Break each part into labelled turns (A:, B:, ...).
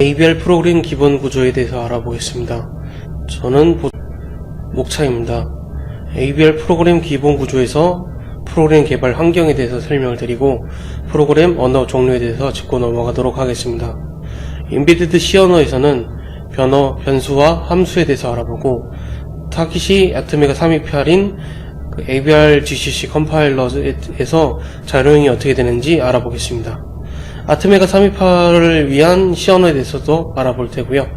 A: ABR 프로그램 기본 구조에 대해서 알아보겠습니다. 저는 목차입니다. ABR 프로그램 기본 구조에서 프로그램 개발 환경에 대해서 설명을 드리고 프로그램 언어 종류에 대해서 짚고 넘어가도록 하겠습니다. 인베디드 C 언어에서는 변어, 변수와 함수에 대해서 알아보고 타깃이 아토미가 328인 ABR GCC 컴파일러에서 자료형이 어떻게 되는지 알아보겠습니다. 아토메가 328을 위한 C 언어에 대해서도 알아볼 테고요.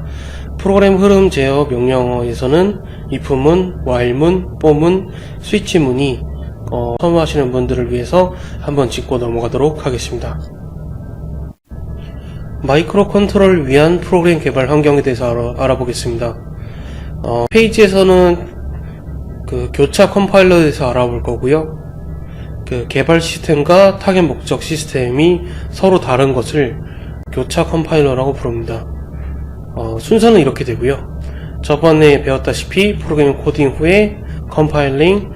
A: 프로그램 흐름 제어 명령어에서는 if문, while문, for문, 스위치문이 처음 하시는 분들을 위해서 한번 짚고 넘어가도록 하겠습니다. 마이크로 컨트롤을 위한 프로그램 개발 환경에 대해서 알아보겠습니다. 페이지에서는 교차 컴파일러에 대해서 알아볼 거고요. 개발 시스템과 타겟 목적 시스템이 서로 다른 것을 교차 컴파일러라고 부릅니다. 순서는 이렇게 되고요. 저번에 배웠다시피 프로그램 코딩 후에 컴파일링,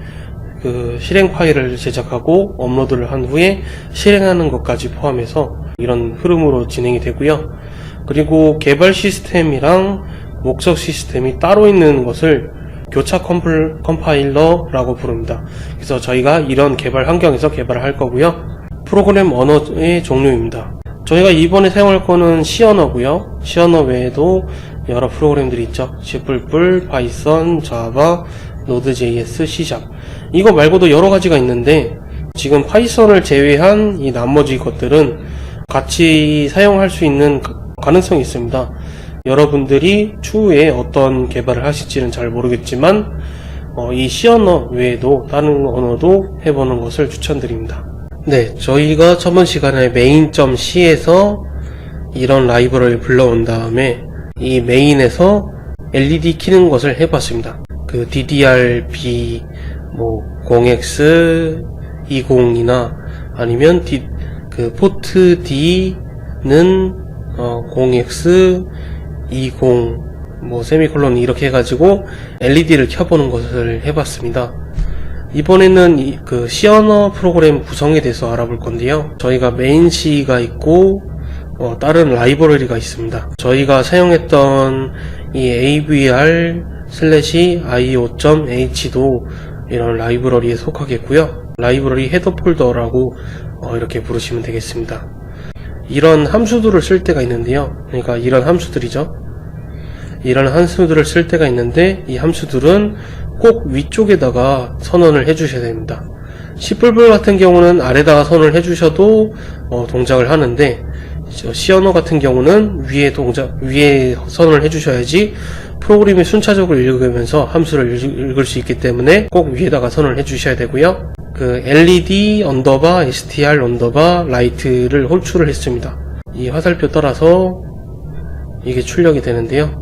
A: 실행 파일을 제작하고 업로드를 한 후에 실행하는 것까지 포함해서 이런 흐름으로 진행이 되고요. 그리고 개발 시스템이랑 목적 시스템이 따로 있는 것을 교차 컴파일러라고 부릅니다. 그래서 저희가 이런 개발 환경에서 개발을 할 거고요. 프로그램 언어의 종류입니다. 저희가 이번에 사용할 거는 C 언어고요. C 언어 외에도 여러 프로그램들이 있죠. C++, 파이썬, 자바, 노드.js, C#. 이거 말고도 여러 가지가 있는데 지금 파이썬을 제외한 이 나머지 것들은 같이 사용할 수 있는 가능성이 있습니다. 여러분들이 추후에 어떤 개발을 하실지는 잘 모르겠지만 이 C 언어 외에도 다른 언어도 해보는 것을 추천드립니다. 네, 저희가 저번 시간에 main.c에서 이런 라이브러리를 불러온 다음에 이 메인에서 LED 키는 것을 해봤습니다. DDR-B 0x20이나 아니면 포트 D는 0x20 세미콜론 이렇게 해가지고 LED를 켜보는 것을 해봤습니다. 이번에는 C 언어 프로그램 구성에 대해서 알아볼 건데요. 저희가 메인 C가 있고 다른 라이브러리가 있습니다. 저희가 사용했던 이 AVR/IO.H도 이런 라이브러리에 속하겠고요. 라이브러리 헤더 폴더라고 이렇게 부르시면 되겠습니다. 이런 함수들을 쓸 때가 있는데요. 그러니까 이런 함수들이죠. 이런 함수들을 쓸 때가 있는데 이 함수들은 꼭 위쪽에다가 선언을 해주셔야 됩니다. C++ 같은 경우는 아래다가 선언을 해주셔도 동작을 하는데 C 언어 같은 경우는 위에 선언을 해주셔야지 프로그램이 순차적으로 읽으면서 함수를 읽을 수 있기 때문에 꼭 위에다가 선언을 해주셔야 되고요. LED str light를 호출을 했습니다. 이 화살표 따라서 이게 출력이 되는데요.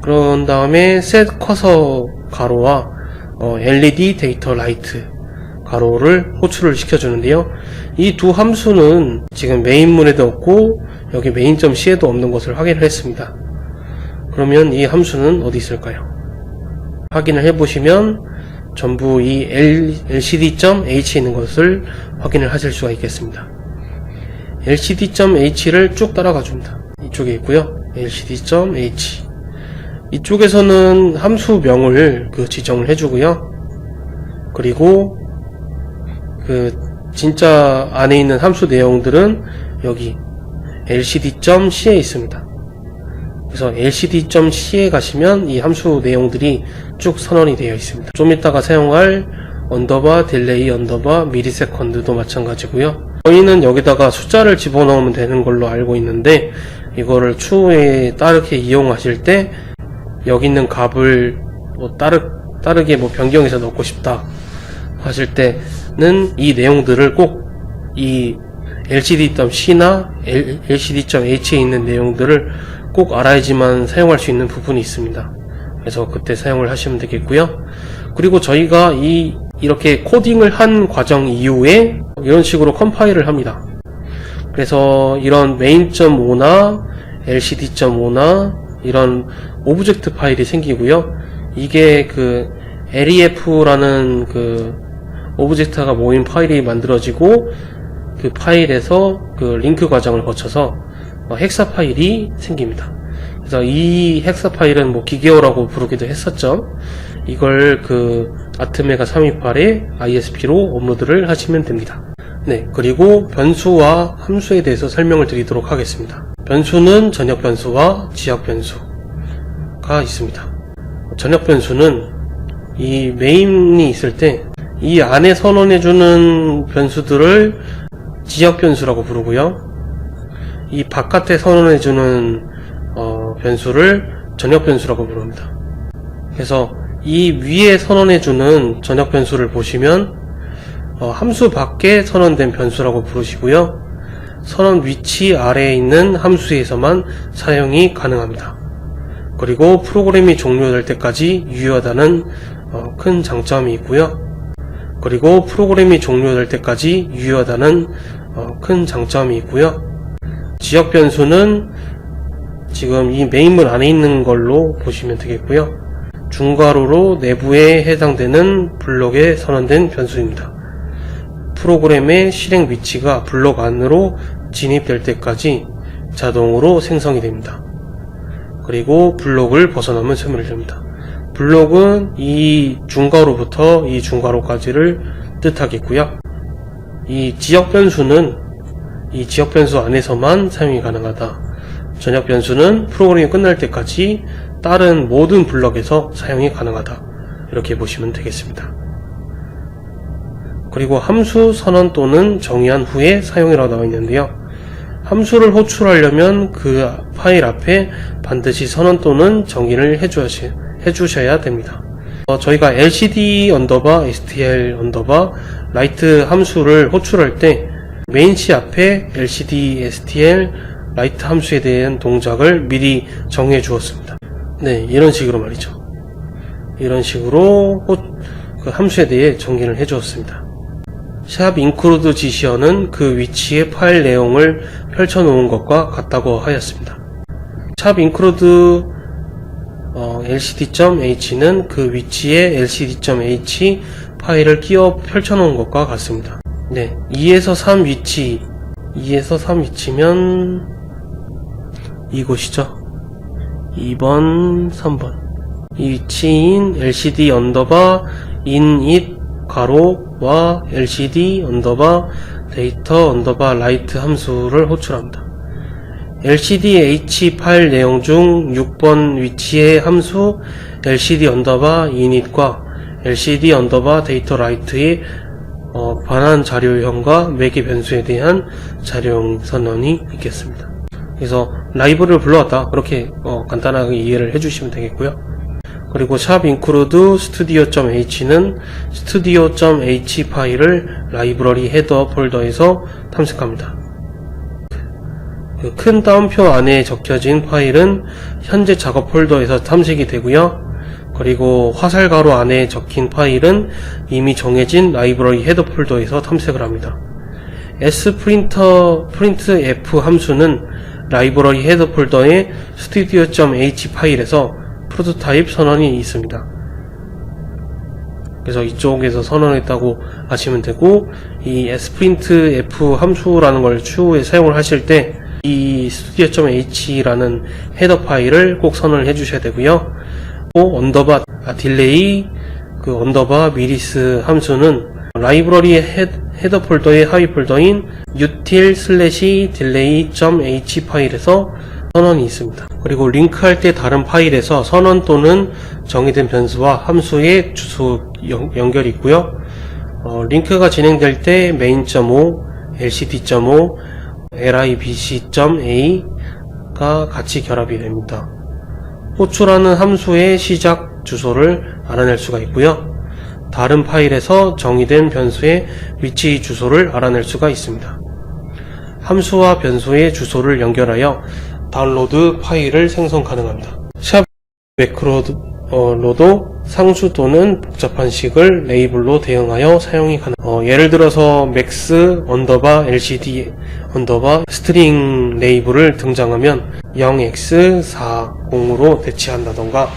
A: 그런 다음에 set 커서 가로와 LED 데이터 라이트 가로를 호출을 시켜주는데요. 이 두 함수는 지금 메인문에도 없고 여기 main.c에도 없는 것을 확인을 했습니다. 그러면 이 함수는 어디 있을까요? 확인을 해보시면 전부 이 lcd.h에 있는 것을 확인을 하실 수가 있겠습니다. lcd.h를 쭉 따라가 줍니다. 이쪽에 있고요. lcd.h 이쪽에서는 함수명을 지정을 해주고요. 그리고 진짜 안에 있는 함수 내용들은 여기 lcd.c에 있습니다. 그래서 lcd.c에 가시면 이 함수 내용들이 쭉 선언이 되어 있습니다. 좀 이따가 사용할 언더바 딜레이 언더바 미리세컨드도 마찬가지고요. 저희는 여기다가 숫자를 집어넣으면 되는 걸로 알고 있는데 이거를 추후에 다르게 이용하실 때 여기 있는 값을 다르게 변경해서 넣고 싶다 하실 때는 이 내용들을 꼭 이 lcd.c나 lcd.h에 있는 내용들을 꼭 알아야지만 사용할 수 있는 부분이 있습니다. 그래서 그때 사용을 하시면 되겠고요. 그리고 저희가 이렇게 코딩을 한 과정 이후에 이런 식으로 컴파일을 합니다. 그래서 이런 main.5나 lcd.5나 이런 오브젝트 파일이 생기고요. 이게 ref라는 오브젝트가 모인 파일이 만들어지고 그 파일에서 링크 과정을 거쳐서 헥사 파일이 생깁니다. 그래서 이 헥사 파일은 뭐 기계어라고 부르기도 했었죠. 이걸 그 아트메가 328에 ISP로 업로드를 하시면 됩니다. 네, 그리고 변수와 함수에 대해서 설명을 드리도록 하겠습니다. 변수는 전역 변수와 지역 변수가 있습니다. 전역 변수는 이 메인이 있을 때 이 안에 선언해주는 변수들을 지역 변수라고 부르고요. 이 바깥에 선언해주는 변수를 전역 변수라고 부릅니다. 그래서 이 위에 선언해주는 전역 변수를 보시면 함수 밖에 선언된 변수라고 부르시고요. 선언 위치 아래에 있는 함수에서만 사용이 가능합니다. 그리고 프로그램이 종료될 때까지 유효하다는 큰 장점이 있고요. 그리고 프로그램이 종료될 때까지 유효하다는 큰 장점이 있고요. 지역 변수는 지금 이 메인문 안에 있는 걸로 보시면 되겠고요. 중괄호로 내부에 해당되는 블록에 선언된 변수입니다. 프로그램의 실행 위치가 블록 안으로 진입될 때까지 자동으로 생성이 됩니다. 그리고 블록을 벗어나면 소멸됩니다. 블록은 이 중괄호부터 이 중괄호까지를 뜻하겠고요. 이 지역 변수는 이 지역 변수 안에서만 사용이 가능하다. 전역 변수는 프로그램이 끝날 때까지 다른 모든 블럭에서 사용이 가능하다. 이렇게 보시면 되겠습니다. 그리고 함수 선언 또는 정의한 후에 사용이라고 나와 있는데요. 함수를 호출하려면 그 파일 앞에 반드시 선언 또는 정의를 해주셔야 됩니다. 저희가 lcd_stl_write 함수를 호출할 때 메인C 앞에 lcd_stl write 함수에 대한 동작을 미리 정해 주었습니다. 네, 이런 식으로 말이죠. 이런 식으로 그 함수에 대해 정의를 해 주었습니다. 샵 include 지시어는 그 위치의 파일 내용을 펼쳐놓은 것과 같다고 하였습니다. 샵 include lcd.h는 그 위치에 lcd.h 파일을 끼워 펼쳐놓은 것과 같습니다. 네, 2에서 3 위치면 이곳이죠. 2번, 3번. 이 위치인 lcd_init 가로와 lcd_data_write 함수를 호출합니다. lcdh 파일 내용 중 6번 위치의 함수 lcd_init과 lcd_data_write의 반환 자료형과 매개 변수에 대한 자료형 선언이 있겠습니다. 그래서 라이브러리를 불러왔다, 그렇게 간단하게 이해를 해주시면 되겠고요. 그리고 샵 include studio.h는 studio.h 파일을 라이브러리 헤더 폴더에서 탐색합니다. 그 큰 따옴표 안에 적혀진 파일은 현재 작업 폴더에서 탐색이 되고요. 그리고 화살 가로 안에 적힌 파일은 이미 정해진 라이브러리 헤더 폴더에서 탐색을 합니다. sprintf 함수는 라이브러리 헤더 폴더의 studio.h 파일에서 프로토타입 선언이 있습니다. 그래서 이쪽에서 선언했다고 하시면 되고, 이 sprintf 함수라는 걸 추후에 사용을 하실 때 이 studio.h라는 헤더 파일을 꼭 선언을 해주셔야 되고요. 또 딜레이 미리스 함수는 라이브러리의 헤더 폴더의 하위 폴더인 util/delay.h 파일에서 선언이 있습니다. 그리고 링크할 때 다른 파일에서 선언 또는 정의된 변수와 함수의 주소 연결이 있고요. 링크가 진행될 때 main.o, lcd.o, libc.a가 같이 결합이 됩니다. 호출하는 함수의 시작 주소를 알아낼 수가 있고요. 다른 파일에서 정의된 변수의 위치 주소를 알아낼 수가 있습니다. 함수와 변수의 주소를 연결하여 다운로드 파일을 생성 가능합니다. 샵 매크로도 상수 또는 복잡한 식을 레이블로 대응하여 사용이 가능합니다. 예를 들어서 max_lcd_string 레이블을 등장하면 0x40으로 대체한다던가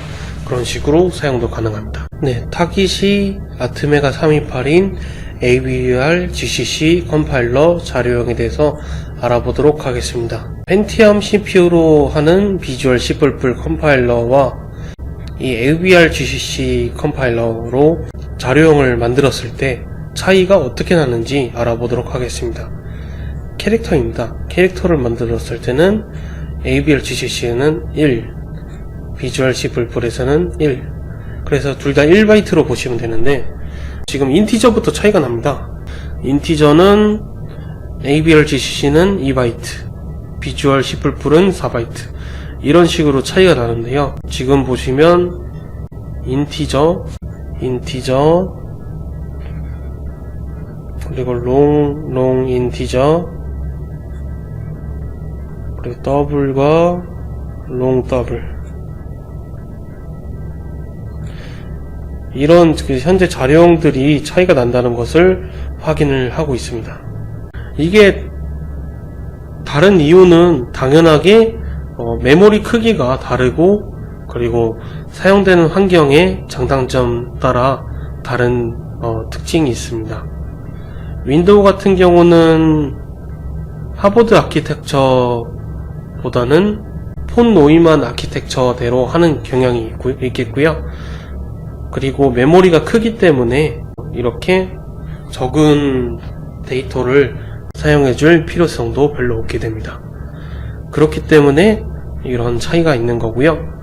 A: 그런 식으로 사용도 가능합니다. 네, 타깃이 아트메가 328인 AVR GCC 컴파일러 자료형에 대해서 알아보도록 하겠습니다. 펜티엄 CPU로 하는 비주얼 C++ 컴파일러와 이 AVR GCC 컴파일러로 자료형을 만들었을 때 차이가 어떻게 나는지 알아보도록 하겠습니다. 캐릭터입니다. 캐릭터를 만들었을 때는 AVR GCC는 1, 비주얼 C++에서는 1. 그래서 둘 다 1바이트로 보시면 되는데, 지금 인티저부터 차이가 납니다. 인티저는 AVR GCC는 2바이트, 비주얼 C++는 4바이트. 이런 식으로 차이가 나는데요. 지금 보시면 인티저, 그리고 롱 인티저, 그리고 더블과 롱 더블. 이런 현재 자료형들이 차이가 난다는 것을 확인을 하고 있습니다. 이게 다른 이유는 당연하게 메모리 크기가 다르고, 그리고 사용되는 환경의 장단점 따라 다른 특징이 있습니다. 윈도우 같은 경우는 하버드 아키텍처보다는 폰 노이만 아키텍처대로 하는 경향이 있겠고요. 그리고 메모리가 크기 때문에 이렇게 적은 데이터를 사용해줄 필요성도 별로 없게 됩니다. 그렇기 때문에 이런 차이가 있는 거고요.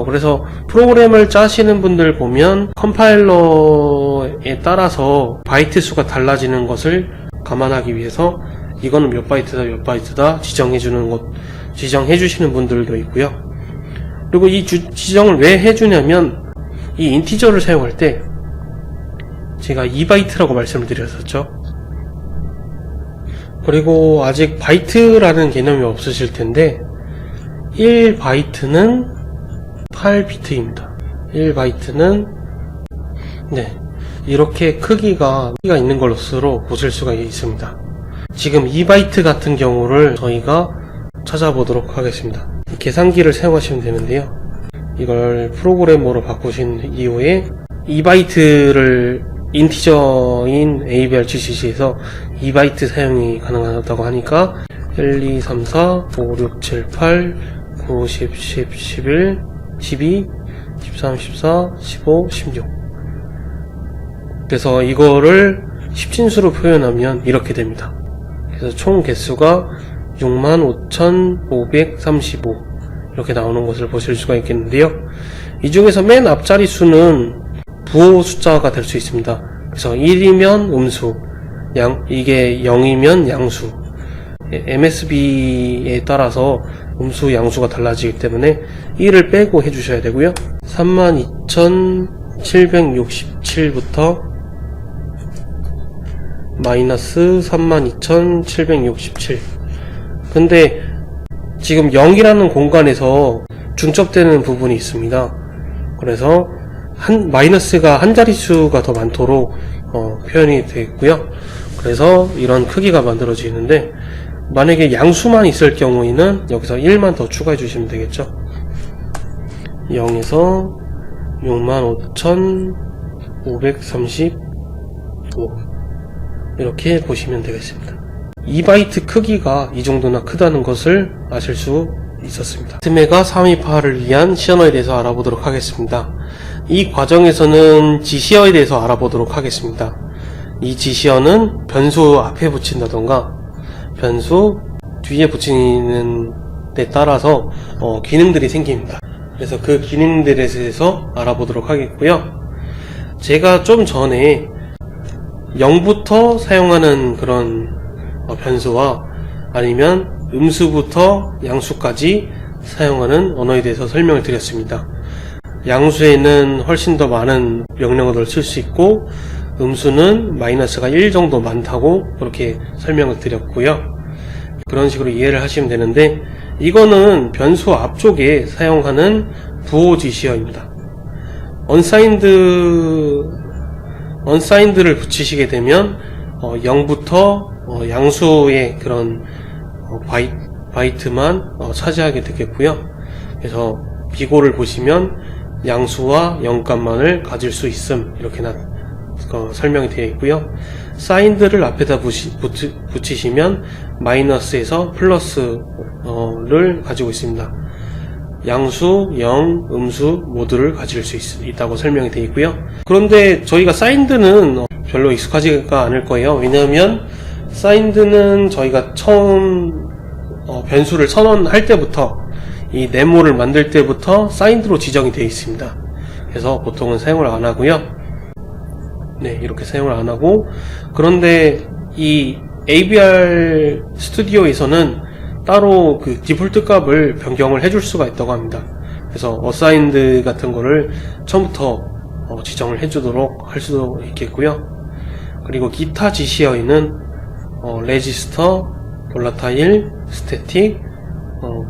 A: 그래서 프로그램을 짜시는 분들 보면 컴파일러에 따라서 바이트 수가 달라지는 것을 감안하기 위해서 이거는 몇 바이트다 지정해 주시는 분들도 있고요. 그리고 이 지정을 왜 해주냐면, 이 인티저를 사용할 때 제가 2바이트라고 말씀을 드렸었죠. 그리고 아직 바이트라는 개념이 없으실 텐데, 1바이트는 8비트입니다. 1바이트는 이렇게 크기가 있는 것으로 보실 수가 있습니다. 지금 2바이트 같은 경우를 저희가 찾아보도록 하겠습니다. 계산기를 사용하시면 되는데요. 이걸 프로그래머로 바꾸신 이후에 2바이트를 인티저인 AVR GCC에서 2바이트 사용이 가능하다고 하니까 1, 2, 3, 4, 5, 6, 7, 8, 9, 10, 10, 11, 12, 13, 14, 15, 16. 그래서 이거를 10진수로 표현하면 이렇게 됩니다. 그래서 총 개수가 65,535 이렇게 나오는 것을 보실 수가 있겠는데요. 이 중에서 맨 앞자리 수는 부호 숫자가 될 수 있습니다. 그래서 1이면 음수, 이게 0이면 양수. MSB에 따라서 음수, 양수가 달라지기 때문에 1을 빼고 해주셔야 되고요. 32,767부터 마이너스 32,767. 근데 지금 0이라는 공간에서 중첩되는 부분이 있습니다. 그래서 마이너스가 한 자릿수가 더 많도록 표현이 되어 있고요. 그래서 이런 크기가 만들어지는데, 만약에 양수만 있을 경우에는 여기서 1만 더 추가해 주시면 되겠죠. 0에서 65,535 이렇게 보시면 되겠습니다. 2바이트 크기가 이 정도나 크다는 것을 아실 수 있었습니다. 스메가 328을 위한 시어너에 대해서 알아보도록 하겠습니다. 이 과정에서는 지시어에 대해서 알아보도록 하겠습니다. 이 지시어는 변수 앞에 붙인다던가 변수 뒤에 붙이는 데 따라서 기능들이 생깁니다. 그래서 그 기능들에 대해서 알아보도록 하겠고요. 제가 좀 전에 0부터 사용하는 그런 변수와 아니면 음수부터 양수까지 사용하는 언어에 대해서 설명을 드렸습니다. 양수에는 훨씬 더 많은 명령어를 쓸 수 있고, 음수는 마이너스가 1 정도 많다고 그렇게 설명을 드렸고요. 그런 식으로 이해를 하시면 되는데, 이거는 변수 앞쪽에 사용하는 부호 지시어입니다. unsigned를 붙이시게 되면 0부터 양수의 그런 바이트만 차지하게 되겠고요. 그래서 비고를 보시면 양수와 0값만을 가질 수 있음, 이렇게 설명이 되어 있고요. 사인드를 앞에다 붙이시면 마이너스에서 플러스를 가지고 있습니다. 양수, 영, 음수 모두를 가질 수 있다고 설명이 되어 있고요. 그런데 저희가 사인드는 별로 익숙하지가 않을 거예요. 왜냐하면 사인드는 저희가 처음 변수를 선언할 때부터, 이 네모를 만들 때부터 사인드로 지정이 되어 있습니다. 그래서 보통은 사용을 안 하고요. 네, 이렇게 사용을 안 하고, 그런데 이 ABR 스튜디오에서는 따로 그 디폴트 값을 변경을 해줄 수가 있다고 합니다. 그래서 어사인드 같은 거를 처음부터 지정을 해주도록 할 수도 있겠고요. 그리고 기타 GC어에는 레지스터, 볼라타일, 스태틱,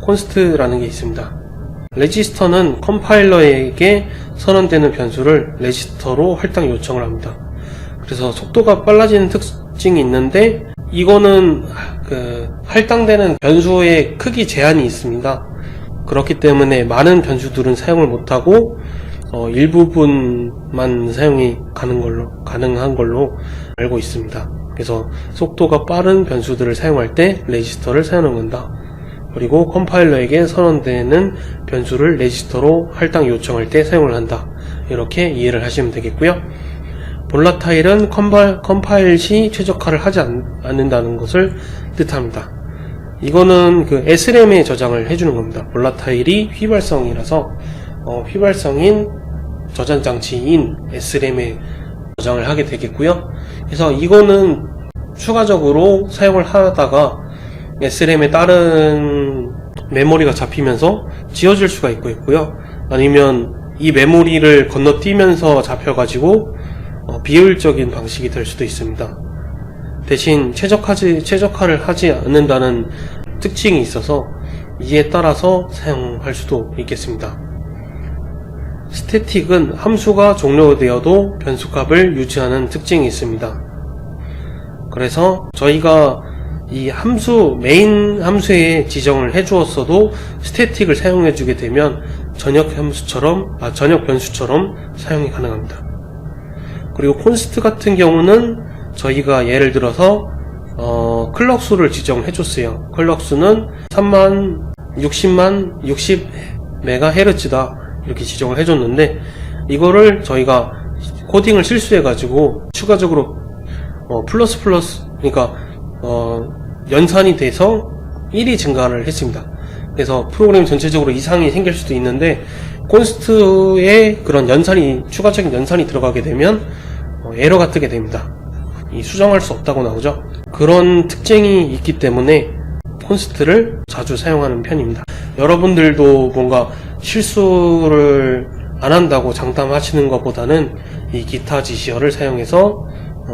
A: 콘스트라는 게 있습니다. 레지스터는 컴파일러에게 선언되는 변수를 레지스터로 할당 요청을 합니다. 그래서 속도가 빨라지는 특징이 있는데, 이거는 할당되는 변수의 크기 제한이 있습니다. 그렇기 때문에 많은 변수들은 사용을 못하고 일부분만 사용이 가능한 걸로 알고 있습니다. 그래서 속도가 빠른 변수들을 사용할 때 레지스터를 사용한다. 그리고 컴파일러에게 선언되는 변수를 레지스터로 할당 요청할 때 사용을 한다. 이렇게 이해를 하시면 되겠고요. 볼라타일은 컴파일 시 최적화를 하지 않는다는 것을 뜻합니다. 이거는 그 SRAM에 저장을 해주는 겁니다. 볼라타일이 휘발성이라서 휘발성인 저장 장치인 SRAM에 저장을 하게 되겠고요. 그래서 이거는 추가적으로 사용을 하다가 SRAM에 다른 메모리가 잡히면서 지워질 수가 있고요. 아니면 이 메모리를 건너뛰면서 잡혀가지고 비효율적인 방식이 될 수도 있습니다. 대신 최적화를 하지 않는다는 특징이 있어서 이에 따라서 사용할 수도 있겠습니다. 스태틱은 함수가 종료되어도 변수값을 유지하는 특징이 있습니다. 그래서 저희가 이 메인 함수에 지정을 해 주었어도 스태틱을 사용해 주게 되면 전역 변수처럼 사용이 가능합니다. 그리고 콘스트 같은 경우는 저희가 예를 들어서 클럭 수를 지정해 줬어요. 클럭 수는 60MHz다 이렇게 지정을 해줬는데, 이거를 저희가 코딩을 실수해 가지고 추가적으로 그러니까 연산이 돼서 1이 증가를 했습니다. 그래서 프로그램 전체적으로 이상이 생길 수도 있는데, 콘스트에 그런 추가적인 연산이 들어가게 되면 에러가 뜨게 됩니다. 수정할 수 없다고 나오죠. 그런 특징이 있기 때문에 콘스트를 자주 사용하는 편입니다. 여러분들도 뭔가 실수를 안 한다고 장담하시는 것보다는 이 기타 GC어를 사용해서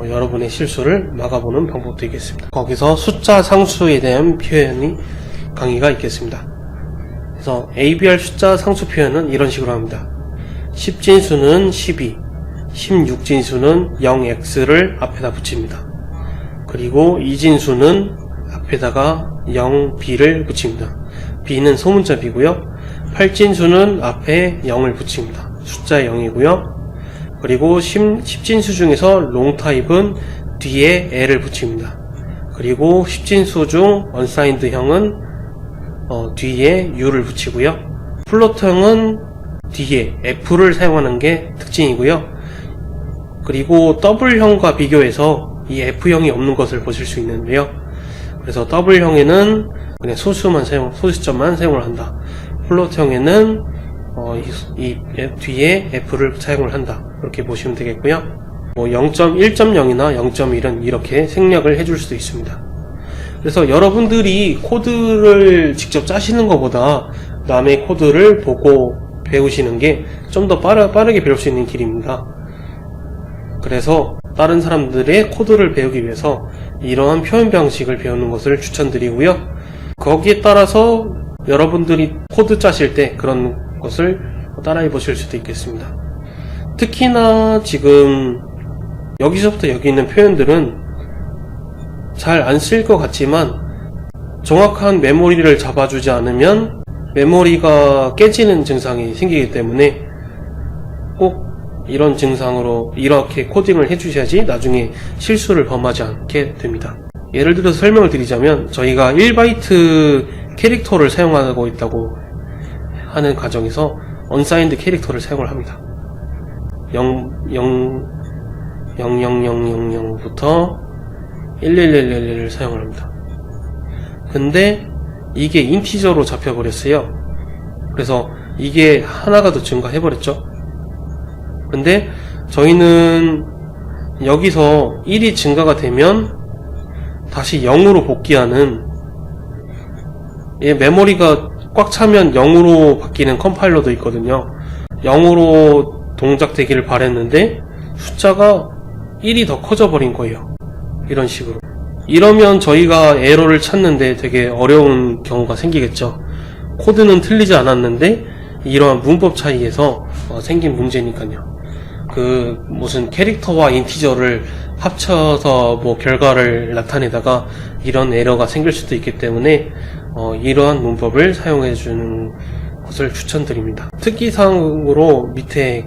A: 여러분의 실수를 막아보는 방법도 있겠습니다. 거기서 숫자 상수에 대한 강의가 있겠습니다. 그래서 ABR 숫자 상수 표현은 이런 식으로 합니다. 10진수는 12, 16진수는 0x를 앞에다 붙입니다. 그리고 2진수는 앞에다가 0b를 붙입니다. b는 소문자 b고요. 8진수는 앞에 0을 붙입니다. 숫자 0이고요. 그리고 10진수 중에서 롱타입은 뒤에 l을 붙입니다. 그리고 10진수 중 언사인드형은 뒤에 u를 붙이고요. 플로트형은 뒤에 f를 사용하는 게 특징이고요. 그리고 더블형과 비교해서 이 F형이 없는 것을 보실 수 있는데요. 그래서 더블형에는 그냥 소수점만 사용을 한다. 플로트형에는 이 뒤에 F를 사용을 한다. 그렇게 보시면 되겠고요. 0.1.0이나 0.1은 이렇게 생략을 해줄 수도 있습니다. 그래서 여러분들이 코드를 직접 짜시는 것보다 남의 코드를 보고 배우시는 게 좀 더 빠르게 배울 수 있는 길입니다. 그래서 다른 사람들의 코드를 배우기 위해서 이러한 표현 방식을 배우는 것을 추천드리고요. 거기에 따라서 여러분들이 코드 짜실 때 그런 것을 따라해 보실 수도 있겠습니다. 특히나 지금 여기서부터 여기 있는 표현들은 잘 안 쓸 것 같지만 정확한 메모리를 잡아주지 않으면 메모리가 깨지는 증상이 생기기 때문에 꼭 이런 증상으로 이렇게 코딩을 해주셔야지 나중에 실수를 범하지 않게 됩니다. 예를 들어서 설명을 드리자면, 저희가 1바이트 캐릭터를 사용하고 있다고 하는 가정에서 unsigned 캐릭터를 사용을 합니다. 00000부터 1111을 사용을 합니다. 근데 이게 인티저로 잡혀버렸어요. 그래서 이게 하나가 더 증가해버렸죠. 근데 저희는 여기서 1이 증가가 되면 다시 0으로 복귀하는, 메모리가 꽉 차면 0으로 바뀌는 컴파일러도 있거든요. 0으로 동작되기를 바랬는데 숫자가 1이 더 커져버린 거예요. 이런 식으로. 이러면 저희가 에러를 찾는데 되게 어려운 경우가 생기겠죠. 코드는 틀리지 않았는데 이러한 문법 차이에서 생긴 문제니까요. 무슨 캐릭터와 인티저를 합쳐서 결과를 나타내다가 이런 에러가 생길 수도 있기 때문에 이러한 문법을 사용해 주는 것을 추천드립니다. 특기사항으로 밑에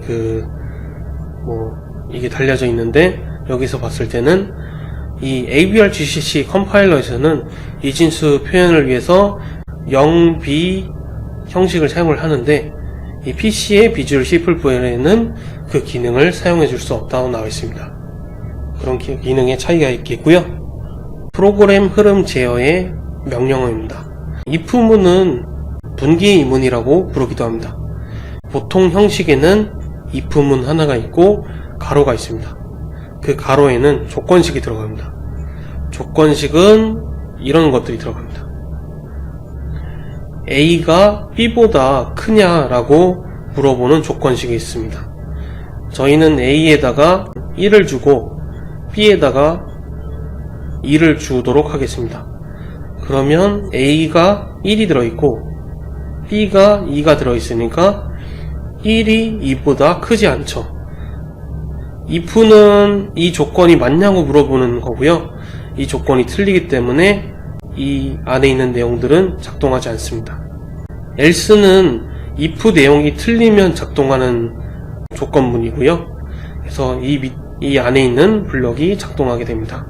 A: 이게 달려져 있는데, 여기서 봤을 때는 이 ABR-GCC 컴파일러에서는 이진수 표현을 위해서 0B 형식을 사용을 하는데, 이 PC의 비주얼 C++에는 그 기능을 사용해 줄 수 없다고 나와 있습니다. 그런 기능의 차이가 있겠고요. 프로그램 흐름 제어의 명령어입니다. if문은 분기문이라고 부르기도 합니다. 보통 형식에는 if문 하나가 있고 가로가 있습니다. 그 가로에는 조건식이 들어갑니다. 조건식은 이런 것들이 들어갑니다. A가 B보다 크냐라고 물어보는 조건식이 있습니다. 저희는 A에다가 1을 주고 B에다가 2를 주도록 하겠습니다. 그러면 A가 1이 들어있고 B가 2가 들어있으니까 1이 2보다 크지 않죠. if는 이 조건이 맞냐고 물어보는 거고요. 이 조건이 틀리기 때문에 이 안에 있는 내용들은 작동하지 않습니다. else는 if 내용이 틀리면 작동하는 조건문이고요. 그래서 이 안에 있는 블럭이 작동하게 됩니다.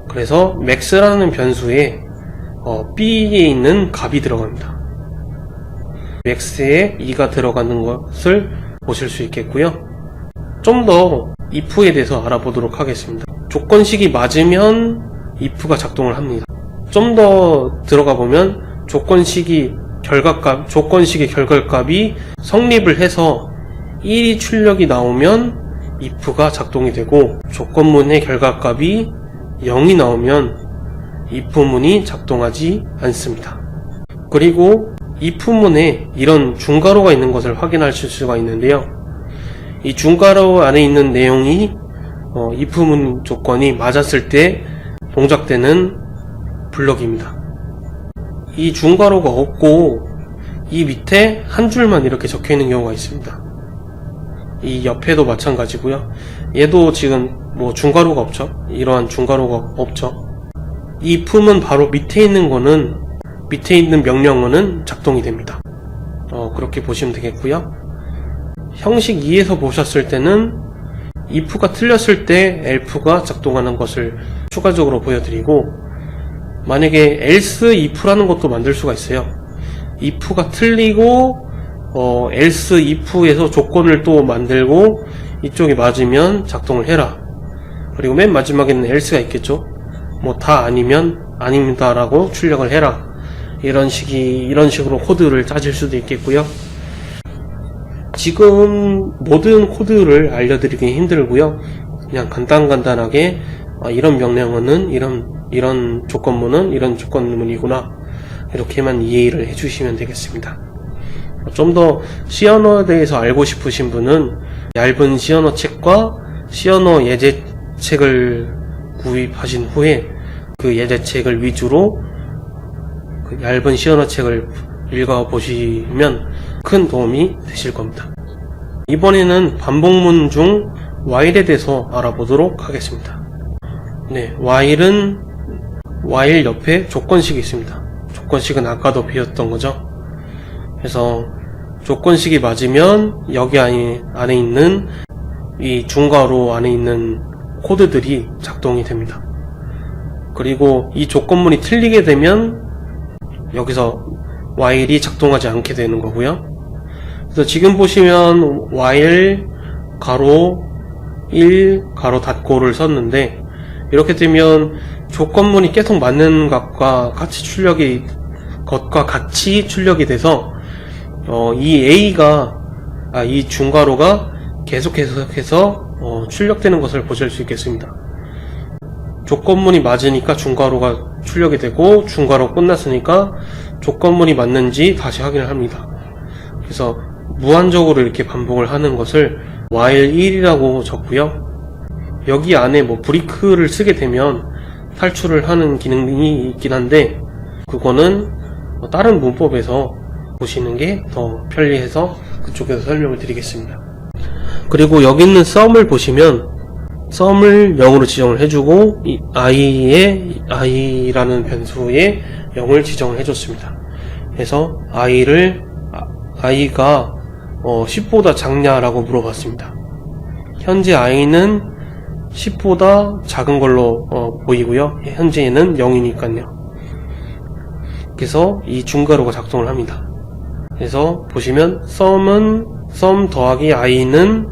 A: 그래서 max라는 변수에 B에 있는 값이 들어갑니다. max에 2가 들어가는 것을 보실 수 있겠고요. 좀 더 if에 대해서 알아보도록 하겠습니다. 조건식이 맞으면 if가 작동을 합니다. 좀 더 들어가 보면 조건식의 결과값이 성립을 해서 1이 출력이 나오면 if가 작동이 되고, 조건문의 결과값이 0이 나오면 if문이 작동하지 않습니다. 그리고 if문에 이런 중괄호가 있는 것을 확인하실 수가 있는데요. 이 중괄호 안에 있는 내용이 if문 조건이 맞았을 때 동작되는 블럭입니다. 이 중괄호가 없고 이 밑에 한 줄만 이렇게 적혀 있는 경우가 있습니다. 이 옆에도 마찬가지고요. 얘도 지금 중괄호가 없죠. 이러한 중괄호가 없죠. 이 if문 바로 밑에 있는 명령어는 작동이 됩니다. 그렇게 보시면 되겠고요. 형식 2에서 보셨을 때는 if가 틀렸을 때 else가 작동하는 것을 추가적으로 보여드리고, 만약에 else if라는 것도 만들 수가 있어요. if가 틀리고 else if에서 조건을 또 만들고 이쪽이 맞으면 작동을 해라. 그리고 맨 마지막에는 else가 있겠죠. 다 아니면 아닙니다 라고 출력을 해라. 이런 식으로 코드를 짜질 수도 있겠고요. 지금 모든 코드를 알려드리기 힘들고요. 그냥 간단하게 이런 명령어는 이런 조건문은 이런 조건문이구나, 이렇게만 이해를 해주시면 되겠습니다. 좀 더 C언어에 대해서 알고 싶으신 분은 얇은 C언어 책과 C언어 예제책을 구입하신 후에 그 예제책을 위주로 얇은 C언어 책을 읽어보시면 큰 도움이 되실 겁니다. 이번에는 반복문 중 while에 대해서 알아보도록 하겠습니다. while 옆에 조건식이 있습니다. 조건식은 아까도 배웠던 거죠. 그래서 조건식이 맞으면 여기 안에 있는 이 중괄호 안에 있는 코드들이 작동이 됩니다. 그리고 이 조건문이 틀리게 되면 여기서 while이 작동하지 않게 되는 거고요. 그래서 지금 보시면 while 가로 1 가로 닫고를 썼는데, 이렇게 되면 조건문이 계속 맞는 것과 같이 출력이 돼서 이 중괄호가 계속해서 출력되는 것을 보실 수 있겠습니다. 조건문이 맞으니까 중괄호가 출력이 되고, 중괄호 끝났으니까 조건문이 맞는지 다시 확인을 합니다. 그래서 무한적으로 이렇게 반복을 하는 것을 while 1이라고 적고요. 여기 안에 브레이크를 쓰게 되면 탈출을 하는 기능이 있긴 한데, 그거는 다른 문법에서 보시는 게 더 편리해서 그쪽에서 설명을 드리겠습니다. 그리고 여기 있는 sum을 보시면 sum을 0으로 지정을 해주고, 이 i라는 변수에 0을 지정을 해줬습니다. 그래서 i가 10보다 작냐라고 물어봤습니다. 현재 i는 10보다 작은 걸로 보이고요. 현재는 0이니까요. 그래서 이 중괄호가 작동을 합니다. 그래서 보시면 sum 더하기 i는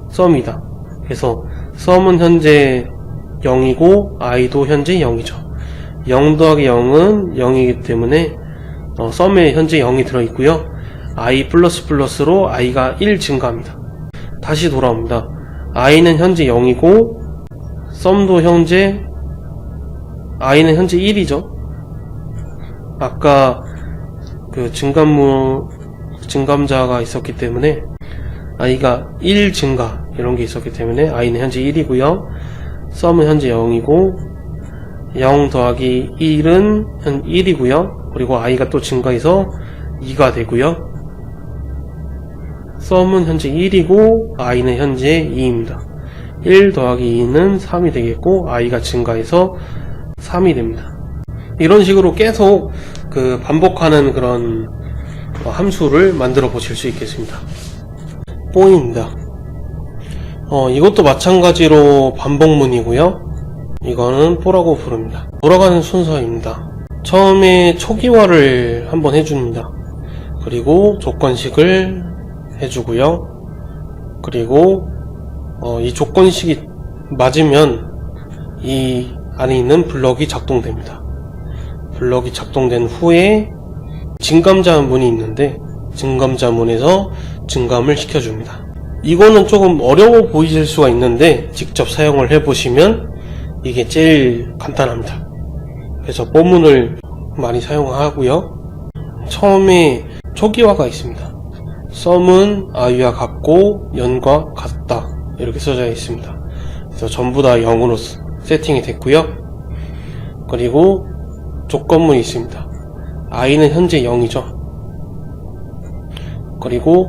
A: sum이다. 그래서 sum은 현재 0이고 i도 현재 0이죠. 0 더하기 0은 0이기 때문에 sum에 현재 0이 들어있고요. i 플러스로 i가 1 증가합니다. 다시 돌아옵니다. i는 현재 0이고 sum도 i는 현재 1이죠. 아까 그 증감자가 있었기 때문에 i가 1 증가 이런 게 있었기 때문에 i는 현재 1이고요. sum은 현재 0이고 0 더하기 1은 현 1이고요. 그리고 i가 또 증가해서 2가 되고요. sum은 현재 1이고 i는 현재 2입니다. 1 더하기 2는 3이 되겠고, i가 증가해서 3이 됩니다. 이런 식으로 계속 반복하는 그런 함수를 만들어 보실 수 있겠습니다. 뽀입니다. 이것도 마찬가지로 반복문이고요. 이거는 뽀라고 부릅니다. 돌아가는 순서입니다. 처음에 초기화를 한번 해줍니다. 그리고 조건식을 해주고요. 그리고 이 조건식이 맞으면 이 안에 있는 블럭이 작동됩니다. 블럭이 작동된 후에 증감자문이 있는데, 증감자문에서 증감을 시켜줍니다. 이거는 조금 어려워 보이실 수가 있는데 직접 사용을 해보시면 이게 제일 간단합니다. 그래서 뽀문을 많이 사용하고요. 처음에 초기화가 있습니다. sum은 i와 같고 연과 같다 이렇게 써져 있습니다. 그래서 전부 다 0으로 세팅이 됐고요. 그리고 조건문이 있습니다. i는 현재 0이죠. 그리고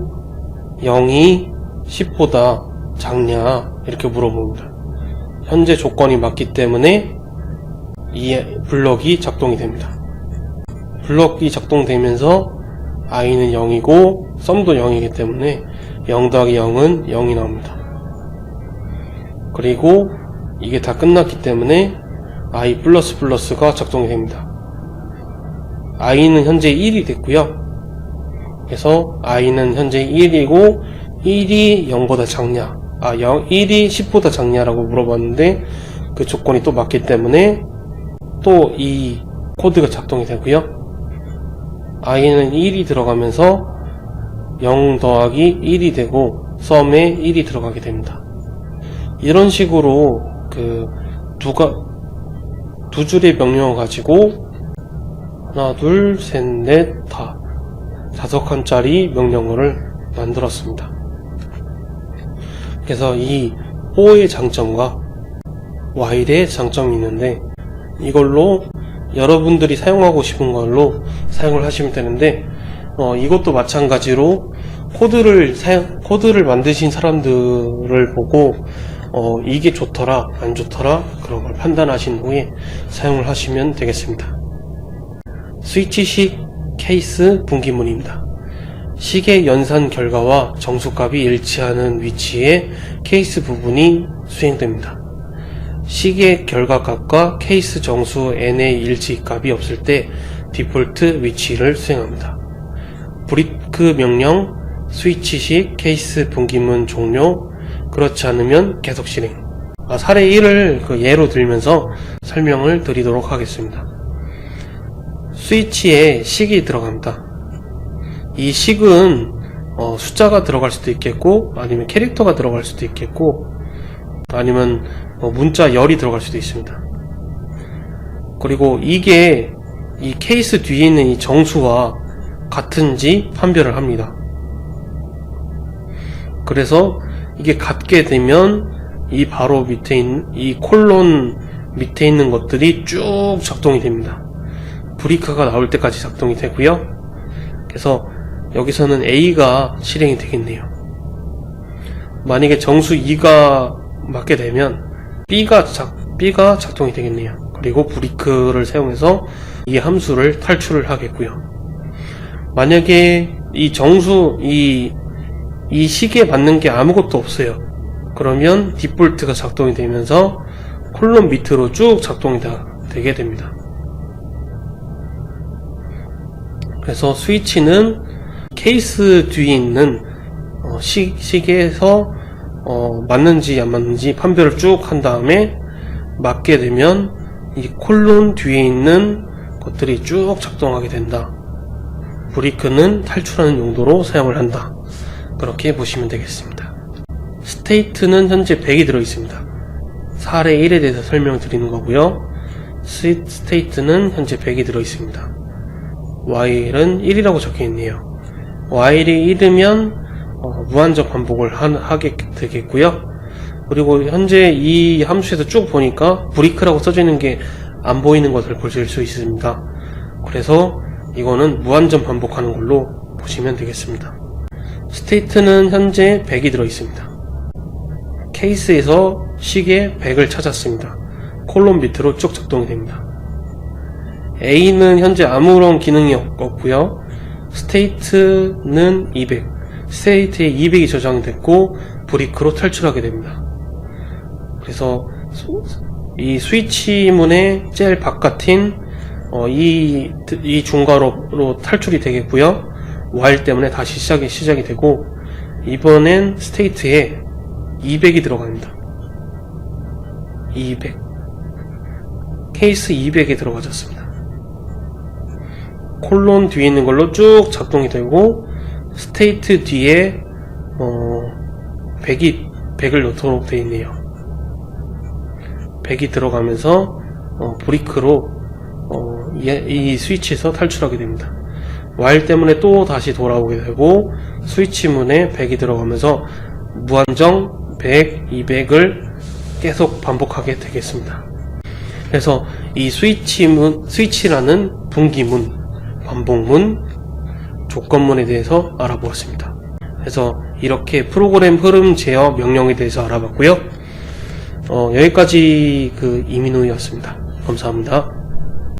A: 0이 10보다 작냐 이렇게 물어봅니다. 현재 조건이 맞기 때문에 이 블럭이 작동이 됩니다. 블럭이 작동되면서 i는 0이고 sum도 0이기 때문에 0 더하기 0은 0이 나옵니다. 그리고 이게 다 끝났기 때문에 i 플러스가 작동이 됩니다. i는 현재 1이 됐고요. 그래서 i는 현재 1이고 1이 0보다 작냐, 1이 10보다 작냐라고 물어봤는데 그 조건이 또 맞기 때문에 또 이 코드가 작동이 되고요. i는 1이 들어가면서 0 더하기 1이 되고 sum에 1이 들어가게 됩니다. 이런 식으로 두 줄의 명령어 가지고 하나, 둘, 셋, 넷, 다 5칸짜리 명령어를 만들었습니다. 그래서 이 for의 장점과 while의 장점이 있는데, 이걸로 여러분들이 사용하고 싶은 걸로 사용을 하시면 되는데, 이것도 마찬가지로 코드를 만드신 사람들을 보고 이게 좋더라 안 좋더라 그런 걸 판단하신 후에 사용을 하시면 되겠습니다. 스위치식 케이스 분기문입니다. 시계 연산 결과와 정수값이 일치하는 위치에 케이스 부분이 수행됩니다. 시계 결과값과 케이스 정수 n의 일치값이 없을 때 디폴트 위치를 수행합니다. 브리크 명령, 스위치식 케이스 분기문 종료, 그렇지 않으면 계속 실행. 사례 1을 예로 들면서 설명을 드리도록 하겠습니다. 스위치에 식이 들어갑니다. 이 식은 숫자가 들어갈 수도 있겠고, 아니면 캐릭터가 들어갈 수도 있겠고, 아니면 문자 열이 들어갈 수도 있습니다. 그리고 이게 이 케이스 뒤에 있는 이 정수와 같은지 판별을 합니다. 그래서 이게 같게 되면 이 바로 밑에 있는 이 콜론 밑에 있는 것들이 쭉 작동이 됩니다. 브리크가 나올 때까지 작동이 되고요. 그래서 여기서는 A가 실행이 되겠네요. 만약에 정수 2가 맞게 되면 B가 작동이 되겠네요. 그리고 브리크를 사용해서 이 함수를 탈출을 하겠고요. 만약에 이 정수 이 시계에 맞는 게 아무것도 없어요. 그러면 디폴트가 작동이 되면서 콜론 밑으로 쭉 작동이 되게 됩니다. 그래서 스위치는 케이스 뒤에 있는 시계에서 맞는지 안 맞는지 판별을 쭉 한 다음에 맞게 되면 이 콜론 뒤에 있는 것들이 쭉 작동하게 된다. 브리크는 탈출하는 용도로 사용을 한다. 그렇게 보시면 되겠습니다. 스테이트는 현재 100이 들어있습니다. 사례 1에 대해서 설명드리는 거고요. 스테이트는 현재 100이 들어있습니다. while은 1이라고 적혀있네요. while이 1이면 무한정 반복을 하게 되겠고요. 그리고 현재 이 함수에서 쭉 보니까 브리크라고 써져 있는 게 안 보이는 것을 보실 수 있습니다. 그래서 이거는 무한정 반복하는 걸로 보시면 되겠습니다. 스테이트는 현재 100이 들어있습니다. 케이스에서 시계 100을 찾았습니다. 콜론 밑으로 쭉 작동이 됩니다. A는 현재 아무런 기능이 없고요. 스테이트는 200, 스테이트에 200이 저장됐고 브리크로 탈출하게 됩니다. 그래서 이 스위치문의 제일 바깥인 이 중괄호로 탈출이 되겠고요. while 때문에 다시 시작이 되고, 이번엔 스테이트에 200이 들어갑니다. 200 케이스 200이 들어가졌습니다. 콜론 뒤에 있는 걸로 쭉 작동이 되고, 스테이트 뒤에 100을 넣도록 되어 있네요. 100이 들어가면서 브리크로 이 스위치에서 탈출하게 됩니다. while 때문에 또 다시 돌아오게 되고, 스위치 문에 100이 들어가면서 무한정 100, 200을 계속 반복하게 되겠습니다. 그래서 이 스위치라는 분기문, 반복문, 조건문에 대해서 알아보았습니다. 그래서 이렇게 프로그램 흐름 제어 명령에 대해서 알아봤고요. 여기까지 이민우였습니다. 감사합니다.